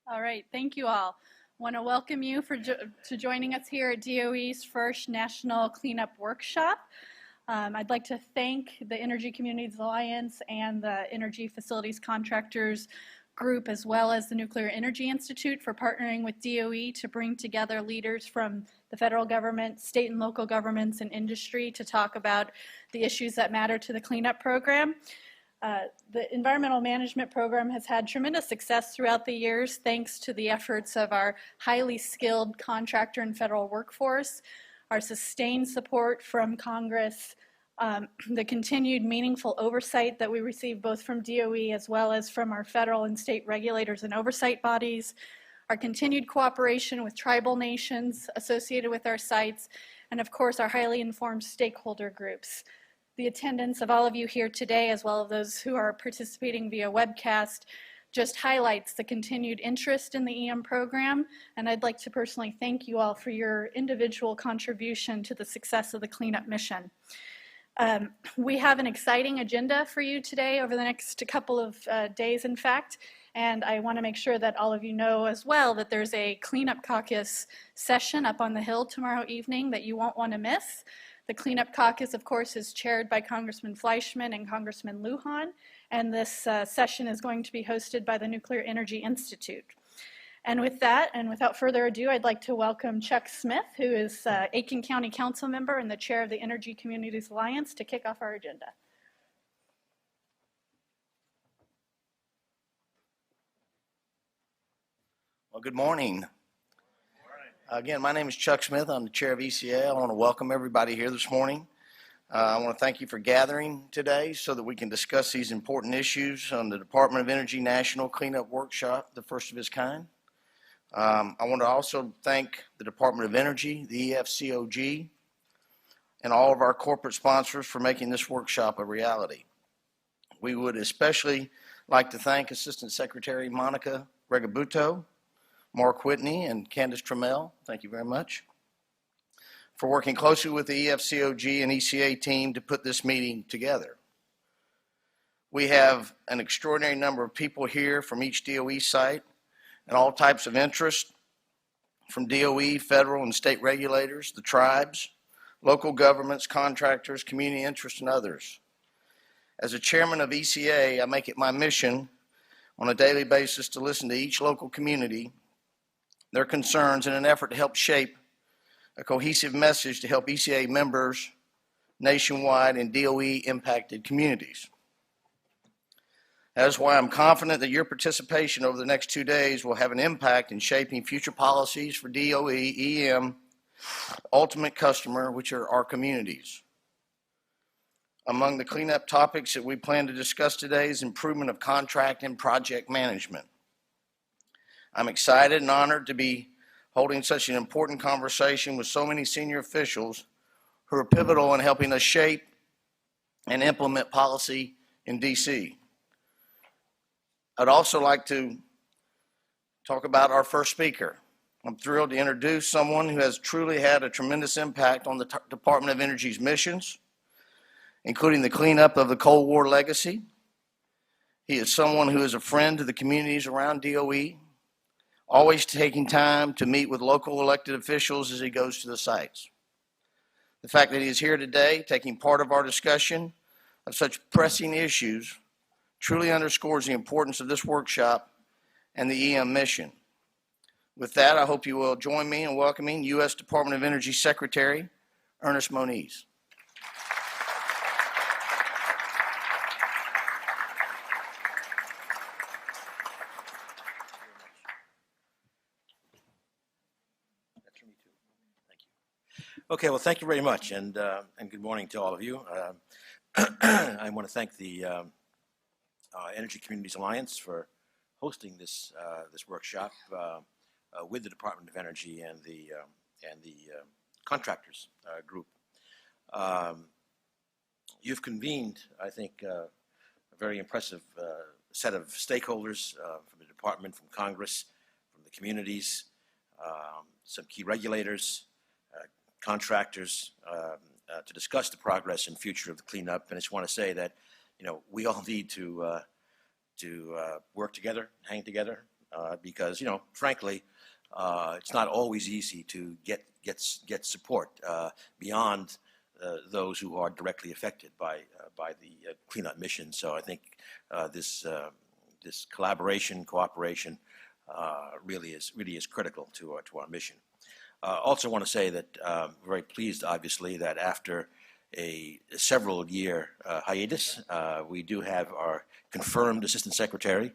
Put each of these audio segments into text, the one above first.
All right, thank you all. I want to welcome you to joining us here at DOE's first National Cleanup Workshop. I'd like to thank the Energy Communities Alliance and the Energy Facilities Contractors Group, as well as the Nuclear Energy Institute, for partnering with DOE to bring together leaders from the federal government, state and local governments, and industry to talk about the issues that matter to the cleanup program. The environmental management program has had tremendous success throughout the years thanks to the efforts of our highly skilled contractor and federal workforce, our sustained support from Congress, the continued meaningful oversight that we receive both from DOE as well as from our federal and state regulators and oversight bodies, our continued cooperation with tribal nations associated with our sites, and of course our highly informed stakeholder groups. The attendance of all of you here today, as well as those who are participating via webcast, just highlights the continued interest in the EM program, and I'd like to personally thank you all for your individual contribution to the success of the cleanup mission. We have an exciting agenda for you today over the next couple of days, in fact, and I want to make sure that all of you know as well that there's a cleanup caucus session up on the Hill tomorrow evening that you won't want to miss. The Cleanup Caucus, of course, is chaired by Congressman Fleischman and Congressman Lujan, and this session is going to be hosted by the Nuclear Energy Institute. And with that, and without further ado, I'd like to welcome Chuck Smith, who is Aiken County Council member and the chair of the Energy Communities Alliance, to kick off our agenda. Well, good morning. Again, my name is Chuck Smith. I'm the chair of ECA. I want to welcome everybody here this morning. I want to thank you for gathering today so that we can discuss these important issues on the Department of Energy National Cleanup Workshop, the first of its kind. I want to also thank the Department of Energy, the EFCOG, and all of our corporate sponsors for making this workshop a reality. We would especially like to thank Assistant Secretary Monica Regabuto, Mark Whitney, and Candice Trummell, thank you very much, for working closely with the EFCOG and ECA team to put this meeting together. We have an extraordinary number of people here from each DOE site and all types of interest, from DOE, federal and state regulators, the tribes, local governments, contractors, community interests, and others. As a chairman of ECA, I make it my mission on a daily basis to listen to each local community, their concerns, in an effort to help shape a cohesive message to help ECA members nationwide and DOE impacted communities. That is why I'm confident that your participation over the next 2 days will have an impact in shaping future policies for DOE, EM, ultimate customer, which are our communities. Among the cleanup topics that we plan to discuss today is improvement of contract and project management. I'm excited and honored to be holding such an important conversation with so many senior officials who are pivotal in helping us shape and implement policy in DC. I'd also like to talk about our first speaker. I'm thrilled to introduce someone who has truly had a tremendous impact on the Department of Energy's missions, including the cleanup of the Cold War legacy. He is someone who is a friend to the communities around DOE, always taking time to meet with local elected officials as he goes to the sites. The fact that he is here today, taking part of our discussion of such pressing issues, truly underscores the importance of this workshop and the EM mission. With that, I hope you will join me in welcoming U.S. Department of Energy Secretary Ernest Moniz. Okay, well, thank you very much, and good morning to all of you. I want to thank the Energy Communities Alliance for hosting this workshop with the Department of Energy and the contractors group. You've convened, I think, a very impressive set of stakeholders from the department, from Congress, from the communities, some key regulators, contractors, to discuss the progress and future of the cleanup. And I just want to say that, we all need to work together, hang together, because, frankly, it's not always easy to get support beyond those who are directly affected by the cleanup mission. So I think this cooperation really is critical to our mission. Also want to say that I'm very pleased, obviously, that after a several-year hiatus, we do have our confirmed Assistant Secretary,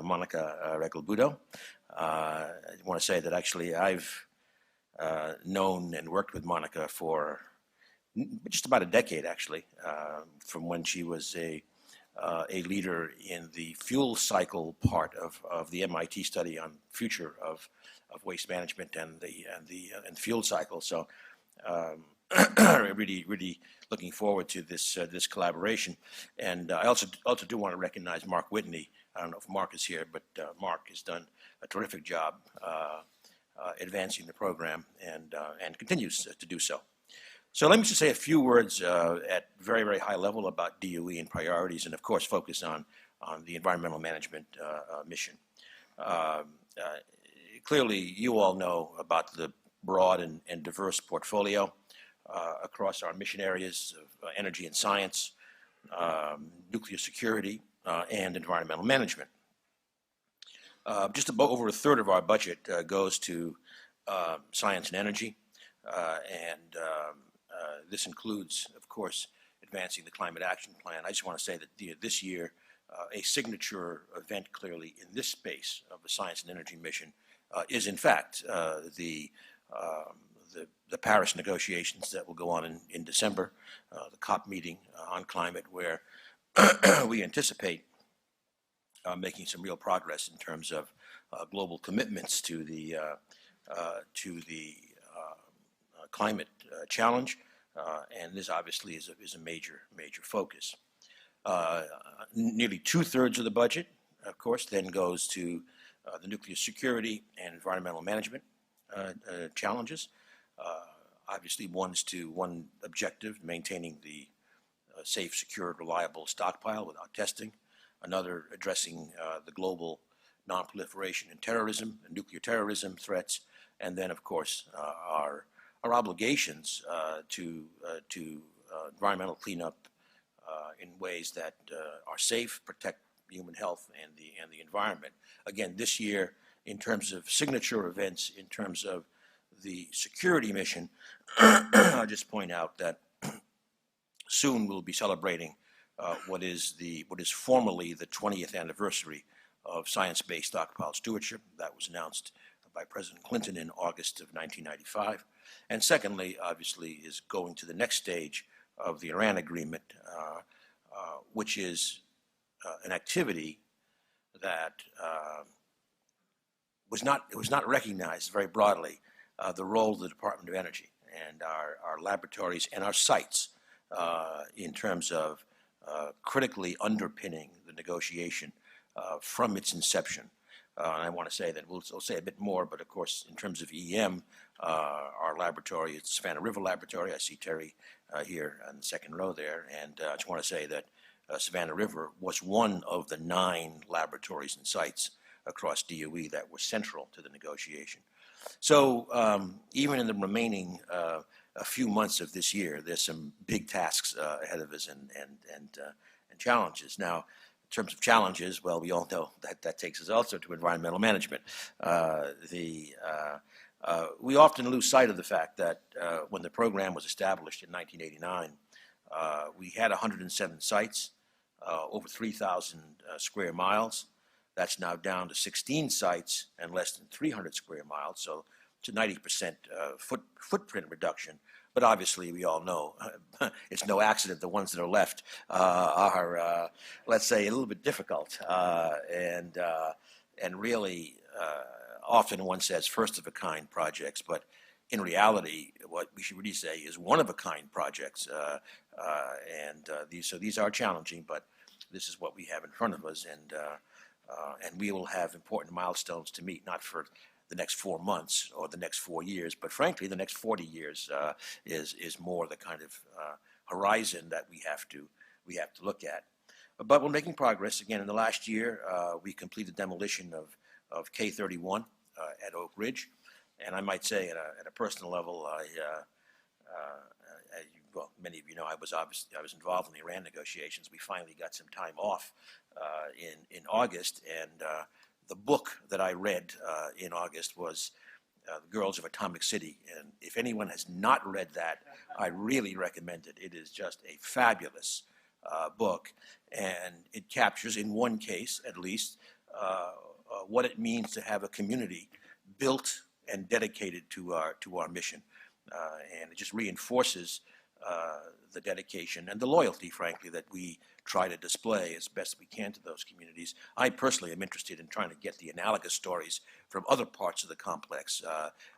Monica Regalbudo. I want to say that actually I've known and worked with Monica for just about a decade, actually, from when she was a leader in the fuel cycle part of the MIT study on future of waste management and the fuel cycle. So really looking forward to this collaboration. And I also do want to recognize Mark Whitney. I don't know if Mark is here, but Mark has done a terrific job advancing the program and continues to do so. So let me just say a few words at very, very high level about DOE and priorities, and of course focus on the environmental management mission. Clearly, you all know about the broad and diverse portfolio across our mission areas of energy and science, nuclear security, and environmental management. Just about over a third of our budget goes to science and energy, and this includes, of course, advancing the climate action plan. I just want to say that this year, a signature event clearly in this space of the science and energy mission is in fact the Paris negotiations that will go on in December, the COP meeting on climate, where we anticipate making some real progress in terms of global commitments to the climate challenge, and this obviously is a major focus. Nearly 2/3 of the budget, of course, then goes to the nuclear security and environmental management challenges. Obviously, one objective, maintaining the safe, secure, reliable stockpile without testing. Another, addressing the global nonproliferation and terrorism, and nuclear terrorism threats, and then, of course, our obligations to environmental cleanup in ways that are safe, protect human health and the environment. Again, this year, in terms of signature events, in terms of the security mission, I'll just point out that soon we'll be celebrating what is formally the 20th anniversary of science-based stockpile stewardship. That was announced by President Clinton in August of 1995. And secondly, obviously, is going to the next stage of the Iran agreement, which is an activity that was not recognized very broadly, the role of the Department of Energy and our laboratories and our sites in terms of critically underpinning the negotiation from its inception. And I want to say that we'll say a bit more, but of course, in terms of EM, our laboratory, it's Savannah River Laboratory. I see Terry here on the second row there, and I just want to say that Savannah River was one of the 9 laboratories and sites across DOE that were central to the negotiation. So even in the remaining a few months of this year, there's some big tasks ahead of us and challenges. Now, in terms of challenges, well, we all know that takes us also to environmental management. We often lose sight of the fact that when the program was established in 1989, we had 107 sites, over 3,000 square miles. That's now down to 16 sites and less than 300 square miles, so it's a 90% footprint reduction. But obviously, we all know it's no accident the ones that are left are, let's say, a little bit difficult and really often one says first-of-a-kind projects, but in reality, what we should really say is one-of-a-kind projects. These are challenging, but this is what we have in front of us, and we will have important milestones to meet, not for the next 4 months or the next 4 years, but frankly, the next 40 years is more the kind of horizon that we have to look at. But we're making progress. Again, in the last year, we completed demolition of of K31 at Oak Ridge. And I might say, at a personal level, well, many of you know, I was involved in the Iran negotiations. We finally got some time off in August, and the book that I read in August was The Girls of Atomic City. And if anyone has not read that, I really recommend it. It is just a fabulous book, and it captures, in one case at least, what it means to have a community built and dedicated to our mission. And it just reinforces the dedication and the loyalty, frankly, that we try to display as best we can to those communities. I personally am interested in trying to get the analogous stories from other parts of the complex.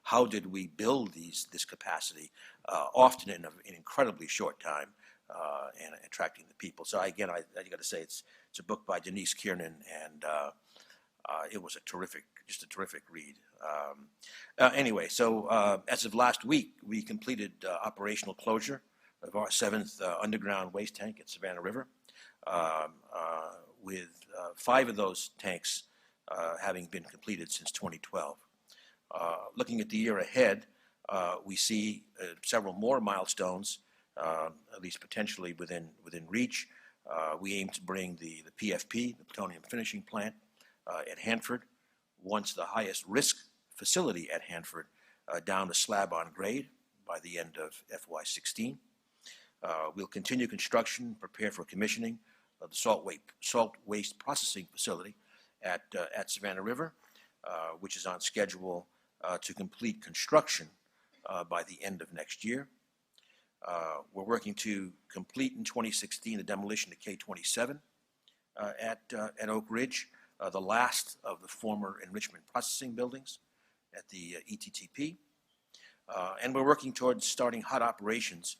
How did we build this capacity, often in an incredibly short time, and attracting the people? So again, I got to say, it's a book by Denise Kiernan, and it was just a terrific read. Anyway, so as of last week, we completed operational closure of our 7th underground waste tank at Savannah River, with 5 of those tanks having been completed since 2012. Looking at the year ahead, we see several more milestones, at least potentially within reach. We aim to bring the PFP, the plutonium finishing plant, at Hanford, once the highest risk facility at Hanford, down to slab on grade by the end of FY16. We'll continue construction, prepare for commissioning of the salt waste processing facility at Savannah River, which is on schedule to complete construction by the end of next year. We're working to complete in 2016 the demolition of K27 at Oak Ridge, the last of the former enrichment processing buildings at the ETTP. And we're working towards starting hot operations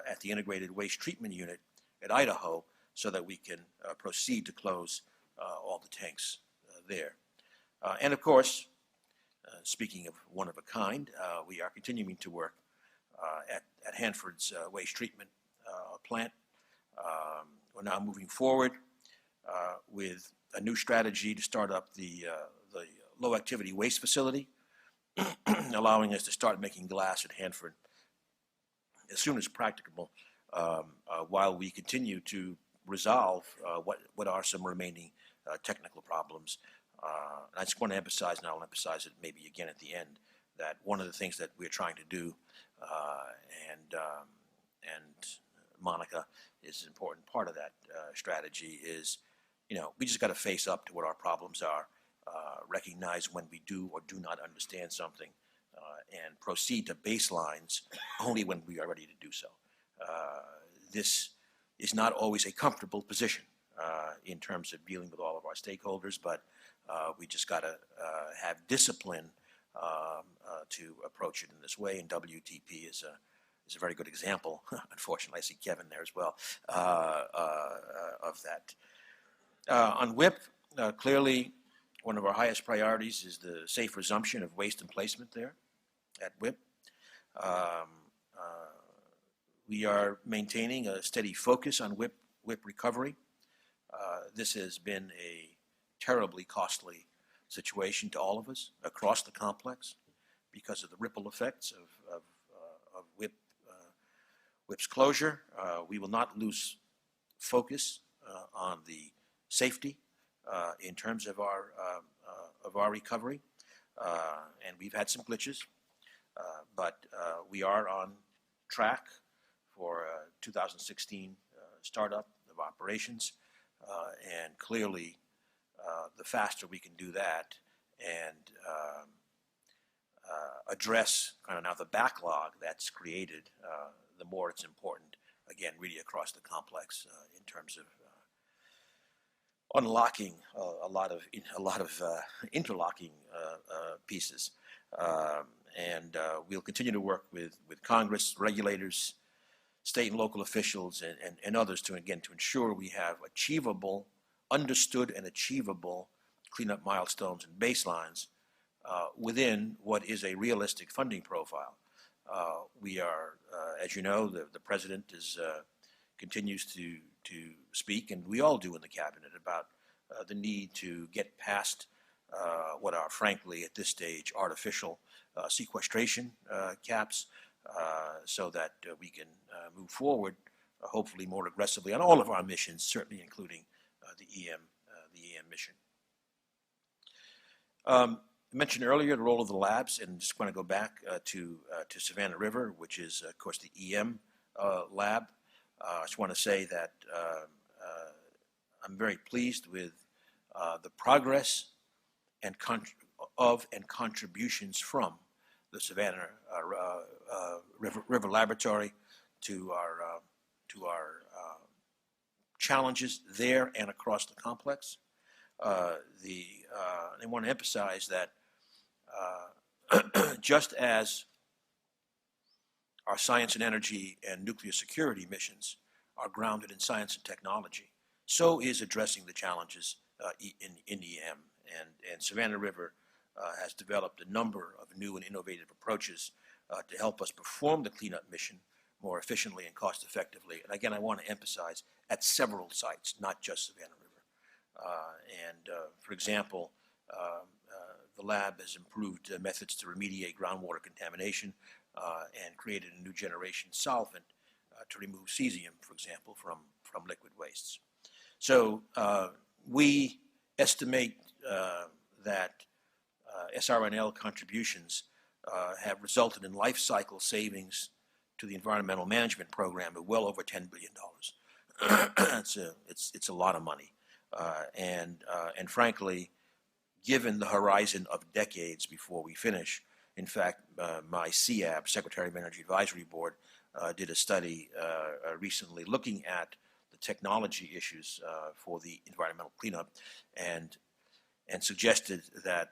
at the integrated waste treatment unit at Idaho, so that we can proceed to close all the tanks there. And of course, speaking of one of a kind, we are continuing to work at Hanford's waste treatment plant. We're now moving forward with a new strategy to start up the low activity waste facility, allowing us to start making glass at Hanford as soon as practicable, while we continue to resolve what are some remaining technical problems. And I just want to emphasize, and I'll emphasize it maybe again at the end, that one of the things that we're trying to do, and Monica is an important part of that strategy, is, we just got to face up to what our problems are, recognize when we do or do not understand something, and proceed to baselines only when we are ready to do so. This is not always a comfortable position in terms of dealing with all of our stakeholders, but we just got to have discipline to approach it in this way, and WTP is a very good example. Unfortunately, I see Kevin there as well, of that. On WIP, clearly one of our highest priorities is the safe resumption of waste and placement there at WIP. We are maintaining a steady focus on WIP recovery. This has been a terribly costly situation to all of us across the complex because of the ripple effects of WIP's closure. We will not lose focus on the safety in terms of our recovery, and we've had some glitches, but we are on track for 2016 startup of operations, and clearly the faster we can do that and address kind of now the backlog that's created, the more it's important, again, really across the complex in terms of unlocking a lot of interlocking pieces. And we'll continue to work with Congress, regulators, state and local officials, and others to ensure we have achievable, understood and achievable cleanup milestones and baselines within what is a realistic funding profile. We are, as you know, the president continues to speak, and we all do in the cabinet, about the need to get past what are frankly at this stage artificial sequestration caps, so that we can move forward hopefully more aggressively on all of our missions, certainly including the EM mission. I mentioned earlier the role of the labs, and just want to go back to Savannah River, which is, of course, the EM lab. I just want to say that I'm very pleased with the progress and contributions from the Savannah River Laboratory to our challenges there and across the complex. I want to emphasize that just as our science and energy and nuclear security missions are grounded in science and technology, so is addressing the challenges in EM. And Savannah River has developed a number of new and innovative approaches to help us perform the cleanup mission more efficiently and cost effectively. And again, I want to emphasize at several sites, not just Savannah River. For example, the lab has improved methods to remediate groundwater contamination and created a new generation solvent to remove cesium, for example, from liquid wastes. So we estimate that SRNL contributions have resulted in life cycle savings to the environmental management program of well over $10 billion. It's a lot of money. And frankly, given the horizon of decades before we finish, in fact, my CAB, Secretary of Energy Advisory Board, did a study recently looking at the technology issues for the environmental cleanup and suggested that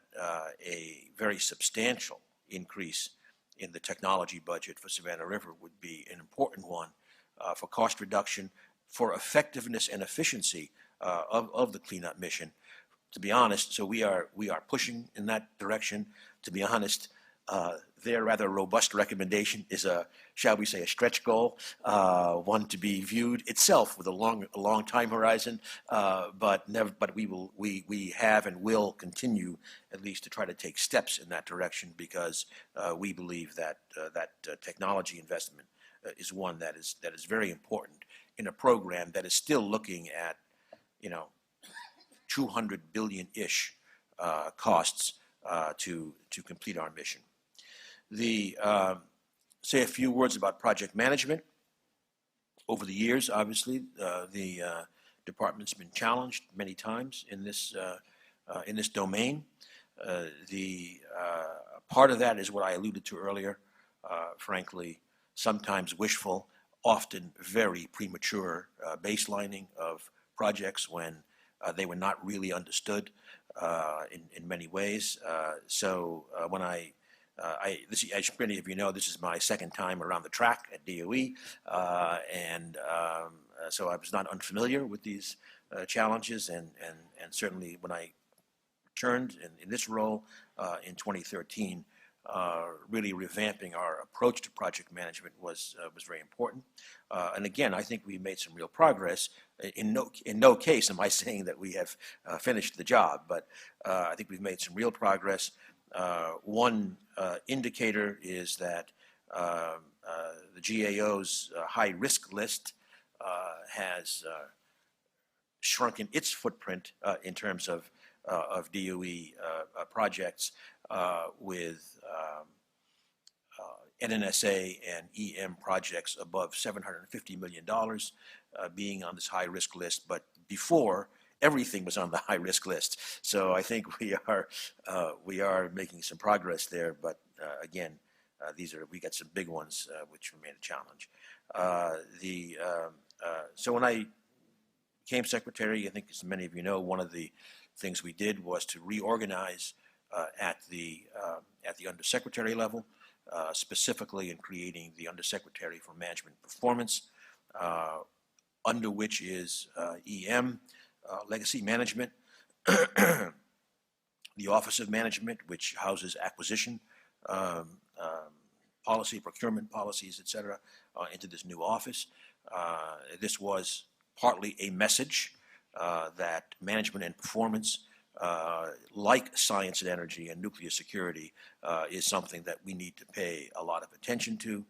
a very substantial increase in the technology budget for Savannah River would be an important one for cost reduction, for effectiveness and efficiency of the cleanup mission. To be honest, so we are pushing in that direction. To be honest, their rather robust recommendation is shall we say, a stretch goal, one to be viewed itself with a long time horizon, but we have and will continue at least to try to take steps in that direction, because we believe that technology investment is one that is very important in a program that is still looking at 200 billion-ish costs to complete our mission. Say a few words about project management. Over the years, obviously, the department's been challenged many times in this domain. Part of that is what I alluded to earlier. Frankly, sometimes wishful, often very premature baselining of projects when they were not really understood in many ways. So when as many of you know, this is my second time around the track at DOE, so I was not unfamiliar with these challenges, and certainly when I returned in this role in 2013, really revamping our approach to project management was very important. And again, I think we made some real progress. In no case am I saying that we have finished the job, but I think we've made some real progress. One indicator is that the GAO's high-risk list has shrunken its footprint in terms of DOE projects, with NNSA and EM projects above $750 million being on this high-risk list, but before, everything was on the high-risk list. So I think we are making some progress there, but again, we got some big ones which remain a challenge. So when I became secretary, I think as many of you know, one of the things we did was to reorganize at the undersecretary level, specifically in creating the Undersecretary for Management Performance, under which is EM, Legacy Management, the Office of Management, which houses acquisition, policy, procurement policies, et cetera, into this new office. This was partly a message that management and performance like science and energy and nuclear security, is something that we need to pay a lot of attention to.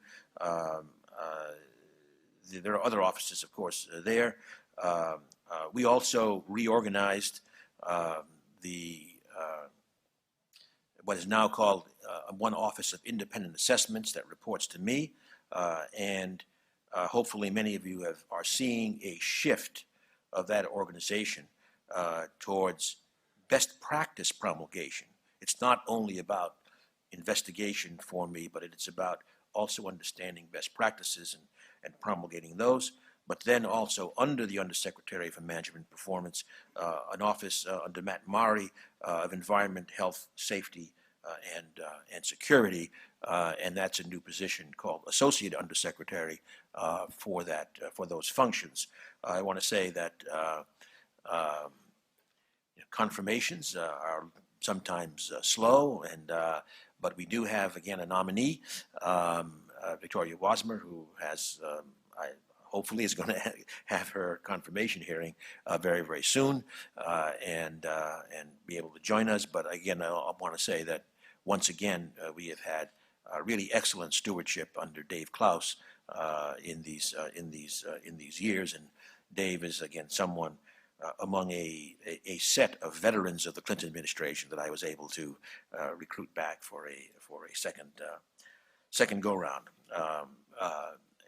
There are other offices, of course, there. We also reorganized the what is now called one Office of Independent Assessments that reports to me, and hopefully many of you are seeing a shift of that organization towards best practice promulgation. It's not only about investigation for me, but it's about also understanding best practices and promulgating those, but then also under the Undersecretary for Management and Performance, an office under Matt Mari of Environment, Health, Safety, and Security, and that's a new position called Associate Undersecretary for those functions. I want to say that confirmations are sometimes slow, but we do have again a nominee, Victoria Wasmer, who has hopefully is going to have her confirmation hearing very, very soon, and be able to join us. But again, I want to say that once again we have had really excellent stewardship under Dave Klaus in these years, and Dave is again someone among a set of veterans of the Clinton administration that I was able to recruit back for a second go round,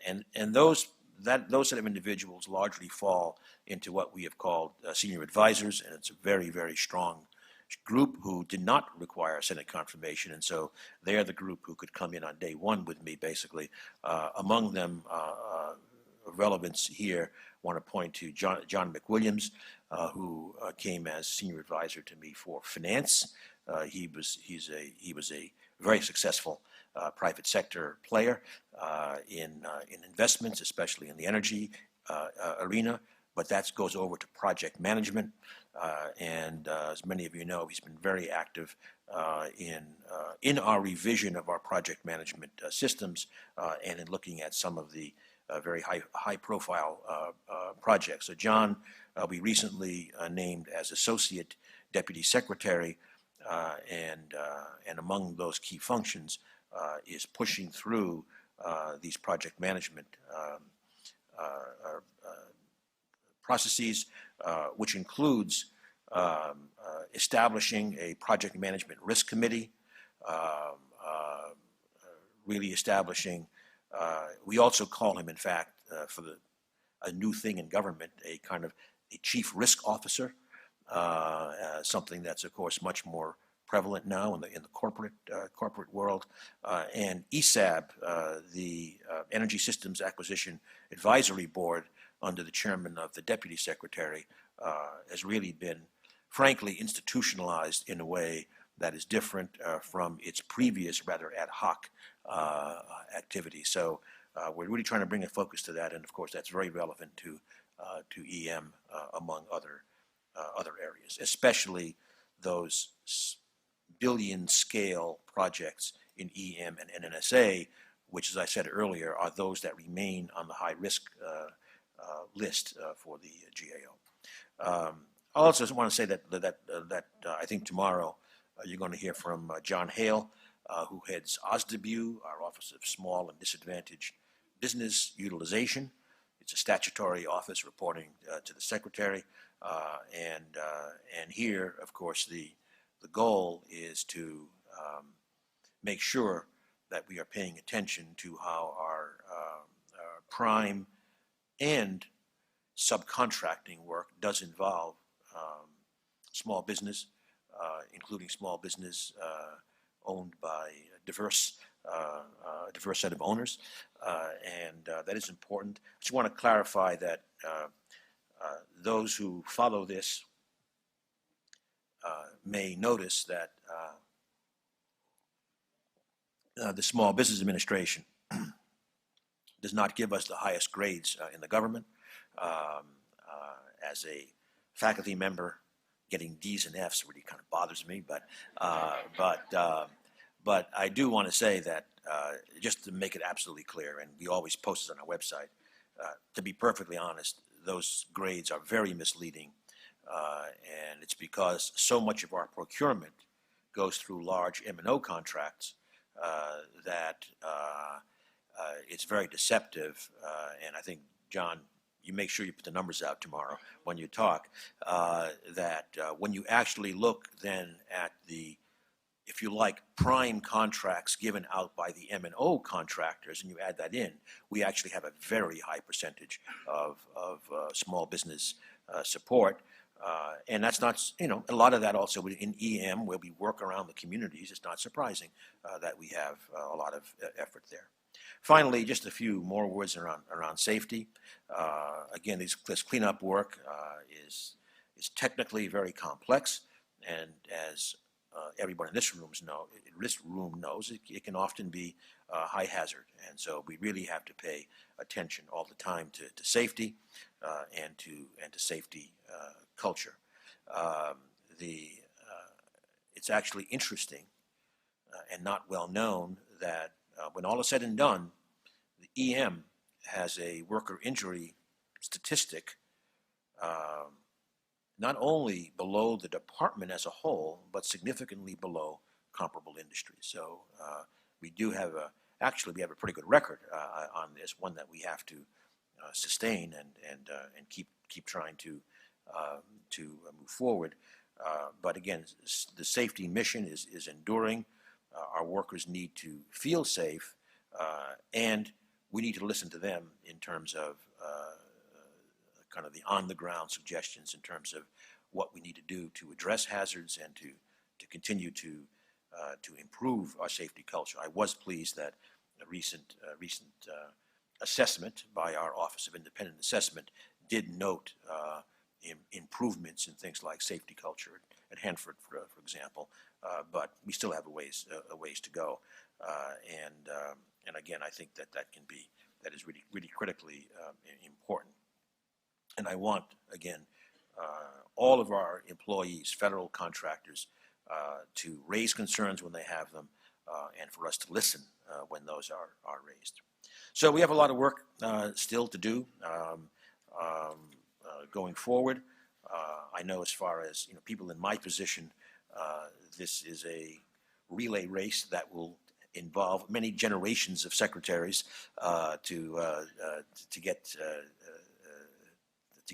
and those set of individuals largely fall into what we have called senior advisors, and it's a very, very strong group who did not require Senate confirmation, and so they are the group who could come in on day one with me, basically. Among them, of relevance here, I want to point to John McWilliams, who came as senior advisor to me for finance. He was a very successful private sector player in investments, especially in the energy arena, but that goes over to project management. And as many of you know, he's been very active in our revision of our project management systems and in looking at some of the very high-profile projects. So John, we recently named as Associate Deputy Secretary, and among those key functions is pushing through these project management processes, which includes establishing a project management risk committee, really establishing, we also call him, in fact, for a new thing in government, a kind of a chief risk officer, something that's, of course, much more prevalent now in the corporate world, and ESAB, the Energy Systems Acquisition Advisory Board, under the chairman of the deputy secretary, has really been, frankly, institutionalized in a way that is different from its previous rather ad hoc activity. So we're really trying to bring a focus to that, and of course that's very relevant to EM among other areas, especially those billion-scale projects in EM and NNSA, which, as I said earlier, are those that remain on the high-risk list for the GAO. I also want to say that I think tomorrow you're going to hear from John Hale, who heads OSDBU, our Office of Small and Disadvantaged Business Utilization. It's a statutory office reporting to the Secretary, and here, of course, the goal is to make sure that we are paying attention to how our prime and subcontracting work does involve small business, including small business owned by a diverse set of owners, and that is important. I just want to clarify that those who follow this may notice that the Small Business Administration does not give us the highest grades in the government. As a faculty member, getting D's and F's really kind of bothers me, but I do want to say that just to make it absolutely clear, and we always post this on our website, to be perfectly honest, those grades are very misleading And it's because so much of our procurement goes through large M&O contracts that it's very deceptive. And I think, John, you make sure you put the numbers out tomorrow when you talk, that when you actually look then at the, if you like, prime contracts given out by the M&O contractors, and you add that in, we actually have a very high percentage of small business support. And that's not, a lot of that also in EM, where we work around the communities. It's not surprising that we have a lot of effort there. Finally, just a few more words around safety. Again, this cleanup work is technically very complex, and as everybody in this room knows, it can often be high hazard, and so we really have to pay attention all the time to safety and to safety culture. It's actually interesting and not well known that when all is said and done, the EM has a worker injury statistic not only below the department as a whole, but significantly below comparable industries. So we do have we have a pretty good record on this, one that we have to sustain and keep trying to move forward. But again, the safety mission is enduring. Our workers need to feel safe, and we need to listen to them in terms of kind of the on-the-ground suggestions in terms of what we need to do to address hazards and to continue to improve our safety culture. I was pleased that a recent assessment by our Office of Independent Assessment did note improvements in things like safety culture at Hanford, for example, but we still have a ways to go. And again, I think that is really critically important. And I want, again, all of our employees, federal contractors, to raise concerns when they have them, and for us to listen when those are raised. So we have a lot of work still to do going forward. I know as far as people in my position, this is a relay race that will involve many generations of secretaries to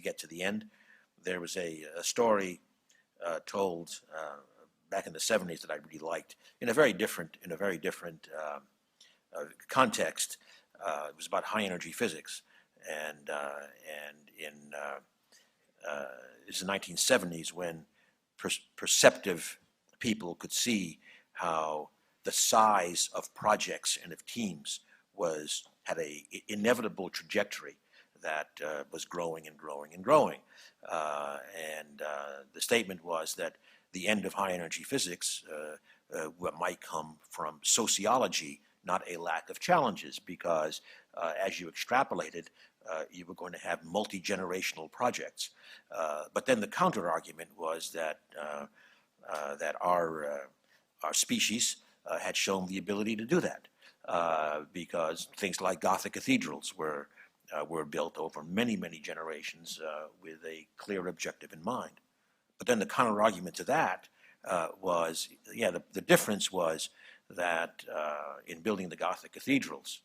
get to the end. There was a story told back in the 70s that I really liked in a very different context. It was about high energy physics, and it was the 1970s when perceptive people could see how the size of projects and of teams had a inevitable trajectory that was growing and growing and growing. And the statement was that the end of high energy physics might come from sociology, not a lack of challenges, because as you extrapolated, you were going to have multi-generational projects. But then the counter argument was that our species had shown the ability to do that, because things like Gothic cathedrals were built over many, many generations with a clear objective in mind. But then the counter argument to that was, the difference was that in building the Gothic cathedrals,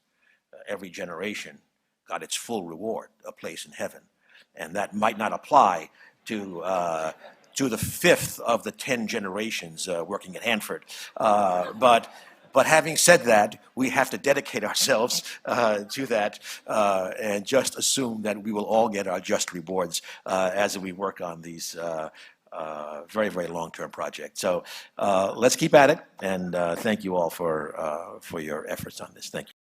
every generation got its full reward, a place in heaven. And that might not apply to the fifth of the 10 generations working at Hanford. But having said that, we have to dedicate ourselves to that and just assume that we will all get our just rewards as we work on these very, very long-term projects. So let's keep at it, and thank you all for your efforts on this. Thank you.